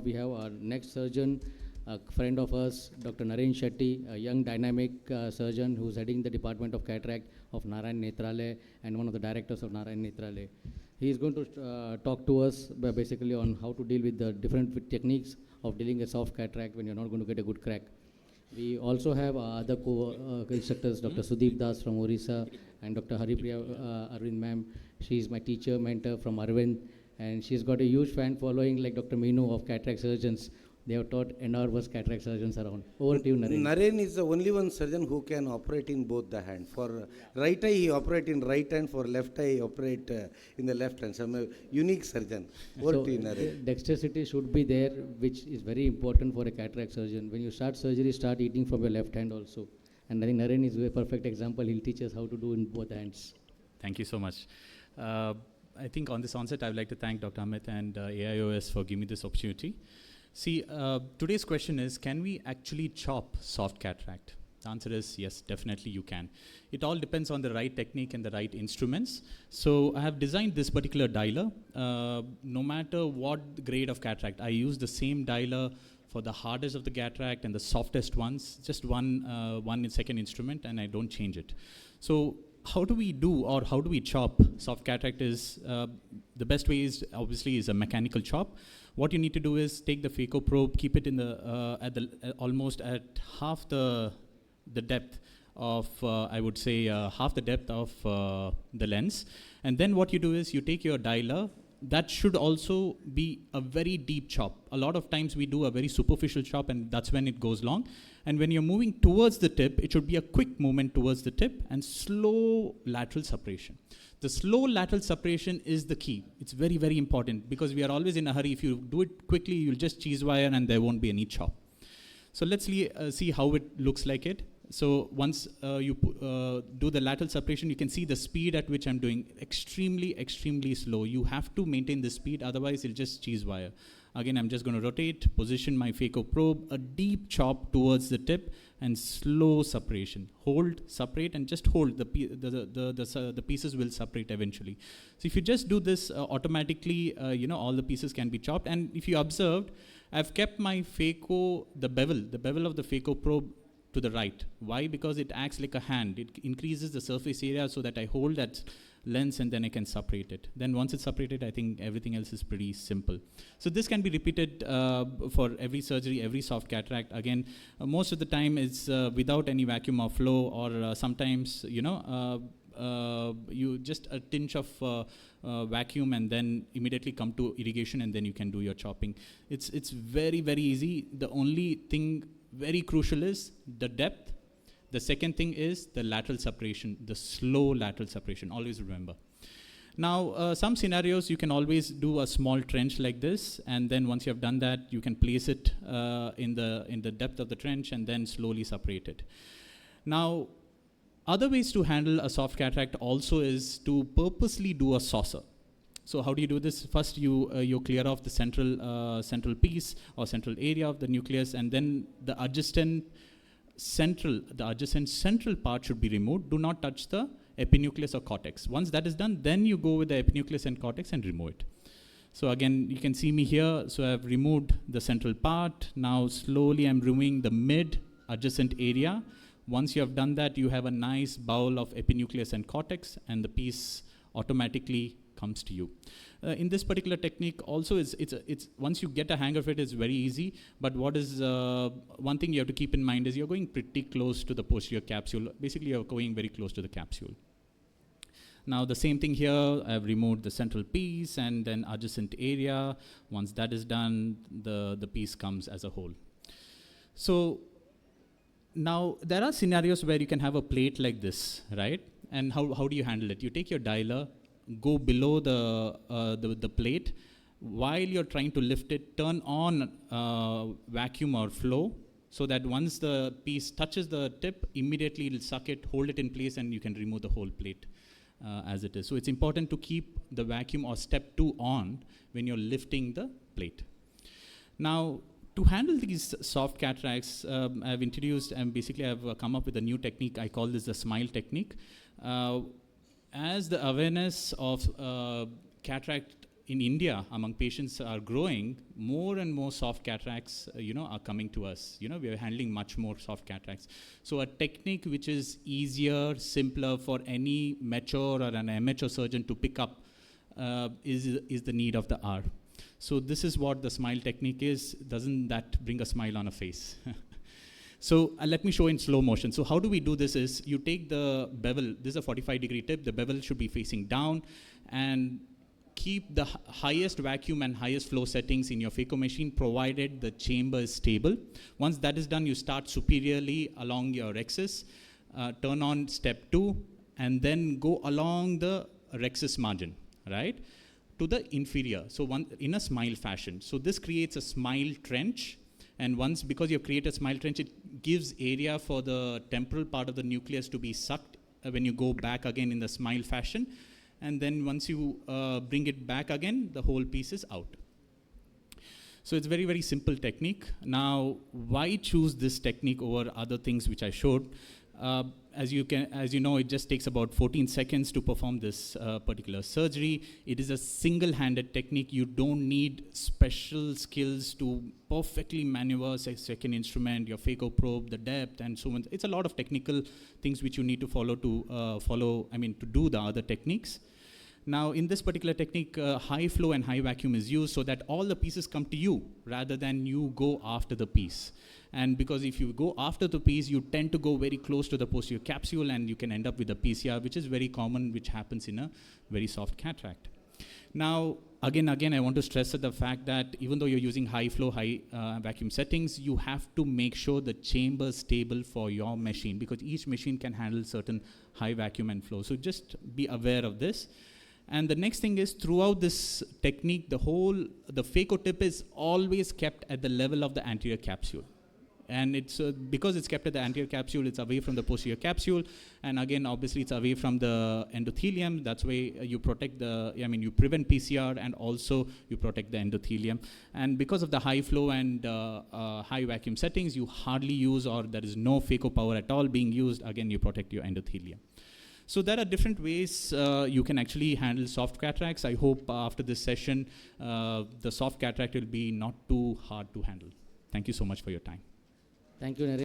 we have our next surgeon, a friend of us, Dr. Naren Shetty, a young dynamic surgeon who's heading the Department of Cataract of Naren Netralaya and one of the directors of Naren Netralaya. He is going to talk to us basically on how to deal with the different techniques of dealing a soft cataract when you're not going to get a good crack. We also have other co-instructors, Dr. Sudeep Das from Orissa and Dr. Haripriya Arvind ma'am. She's my teacher, mentor from Arvind, and she's got a huge fan following like Dr. Meenu of cataract surgeons. They have taught enormous cataract surgeons around. Over to you, Naren. Naren is the only one surgeon who can operate in both the hands. For right eye, he operate in right hand. For left eye, he operate in the left hand. So I'm a unique surgeon. Over to you, Naren. Dexterity should be there, which is very important for a cataract surgeon. When you start surgery, start eating from your left hand also. And I think Naren is a perfect example. He'll teach us how to do in both hands. Thank you so much. I think on this onset, I would like to thank Dr. Amit and AIOS for giving me this opportunity. See, today's question is, can we actually chop soft cataract? The answer is yes, definitely you can. It all depends on the right technique and the right instruments. So I have designed this particular dialer. No matter what grade of cataract, I use the same dialer for the hardest of the cataract and the softest ones, just one second instrument, and I don't change it. So how do we do, or how do we chop soft cataract? Is the best way is obviously is a mechanical chop. What you need to do is take the phaco probe, keep it in the almost at half the depth of I would say half the depth of the lens, and then what you do is you take your dialer. That should also be a very deep chop. A lot of times we do a very superficial chop, and that's when it goes long. And when you're moving towards the tip, it should be a quick movement towards the tip and slow lateral separation. The slow lateral separation is the key. It's very, very important because we are always in a hurry. If you do it quickly, you'll just cheese wire and there won't be any chop. So let's see how it looks like it. So once you do the lateral separation, you can see the speed at which I'm doing. Extremely, extremely slow. You have to maintain the speed, otherwise you'll just cheese wire. Again, I'm just going to rotate, position my phaco probe, a deep chop towards the tip, and slow separation. Hold, separate, and just hold. The pieces will separate eventually. So if you just do this automatically, all the pieces can be chopped. And if you observed, I've kept my phaco, the bevel of the phaco probe to the right. Why? Because it acts like a hand. It increases the surface area so that I hold that lens and then I can separate it. Then once it's separated, I think everything else is pretty simple. So this can be repeated for every surgery, every soft cataract. Again, most of the time it's without any vacuum or flow, or sometimes, you just a tinge of vacuum and then immediately come to irrigation and then you can do your chopping. It's very, very easy. The only thing very crucial is the depth. The second thing is the lateral separation, the slow lateral separation. Always remember. Now, some scenarios you can always do a small trench like this, and then once you have done that, you can place it in the depth of the trench and then slowly separate it. Now, other ways to handle a soft cataract also is to purposely do a saucer. So how do you do this? First, you clear off the central piece or central area of the nucleus, and then the adjacent central part should be removed. Do not touch the epinucleus or cortex. Once that is done, then you go with the epinucleus and cortex and remove it. So again, you can see me here. So I've removed the central part. Now slowly I'm removing the mid adjacent area. Once you have done that, you have a nice bowl of epinucleus and cortex, and the piece automatically comes to you. In this particular technique also, it's once you get a hang of it, it's very easy. But what is one thing you have to keep in mind is you're going pretty close to the posterior capsule. Basically, you're going very close to the capsule. Now the same thing here, I've removed the central piece and then adjacent area. Once that is done, the piece comes as a whole. So now there are scenarios where you can have a plate like this, right? And how do you handle it? You take your dialer, go below the plate. While you're trying to lift it, turn on vacuum or flow, so that once the piece touches the tip, immediately it'll suck it, hold it in place, and you can remove the whole plate as it is. So it's important to keep the vacuum or step 2 on when you're lifting the plate. Now, to handle these soft cataracts, I've introduced and basically I've come up with a new technique. I call this the smile technique. As the awareness of cataract in India, among patients are growing, more and more soft cataracts, are coming to us. We are handling much more soft cataracts. So a technique which is easier, simpler for any mature or an amateur surgeon to pick up is the need of the hour. So this is what the smile technique is. Doesn't that bring a smile on a face? So let me show in slow motion. So how do we do this is, you take the bevel, this is a 45-degree tip, the bevel should be facing down, and keep the highest vacuum and highest flow settings in your phaco machine, provided the chamber is stable. Once that is done, you start superiorly along your rhexis, turn on step 2, and then go along the rhexis margin, right, to the inferior. So in a smile fashion. So this creates a smile trench. And once, because you've created a smile trench, it gives area for the temporal part of the nucleus to be sucked when you go back again in the smile fashion. And then once you bring it back again, the whole piece is out. So it's very, very simple technique. Now, why choose this technique over other things which I showed? As you know, it just takes about 14 seconds to perform this particular surgery. It is a single-handed technique. You don't need special skills to perfectly maneuver second instrument, your phaco probe, the depth, and so on. It's a lot of technical things which you need to follow to do the other techniques. Now, in this particular technique, high flow and high vacuum is used so that all the pieces come to you rather than you go after the piece. And because if you go after the piece, you tend to go very close to the posterior capsule and you can end up with a PCR, which is very common, which happens in a very soft cataract. Now, again, I want to stress the fact that even though you're using high flow, high vacuum settings, you have to make sure the chamber is stable for your machine, because each machine can handle certain high vacuum and flow. So just be aware of this. And the next thing is, throughout this technique, the phaco tip is always kept at the level of the anterior capsule. And it's because it's kept at the anterior capsule, it's away from the posterior capsule. And again, obviously, it's away from the endothelium. That's why you protect you prevent PCR, and also you protect the endothelium. And because of the high flow and high vacuum settings, you hardly use, or there is no phaco power at all being used. Again, you protect your endothelium. So there are different ways you can actually handle soft cataracts. I hope after this session, the soft cataract will be not too hard to handle. Thank you so much for your time. Thank you, Naren.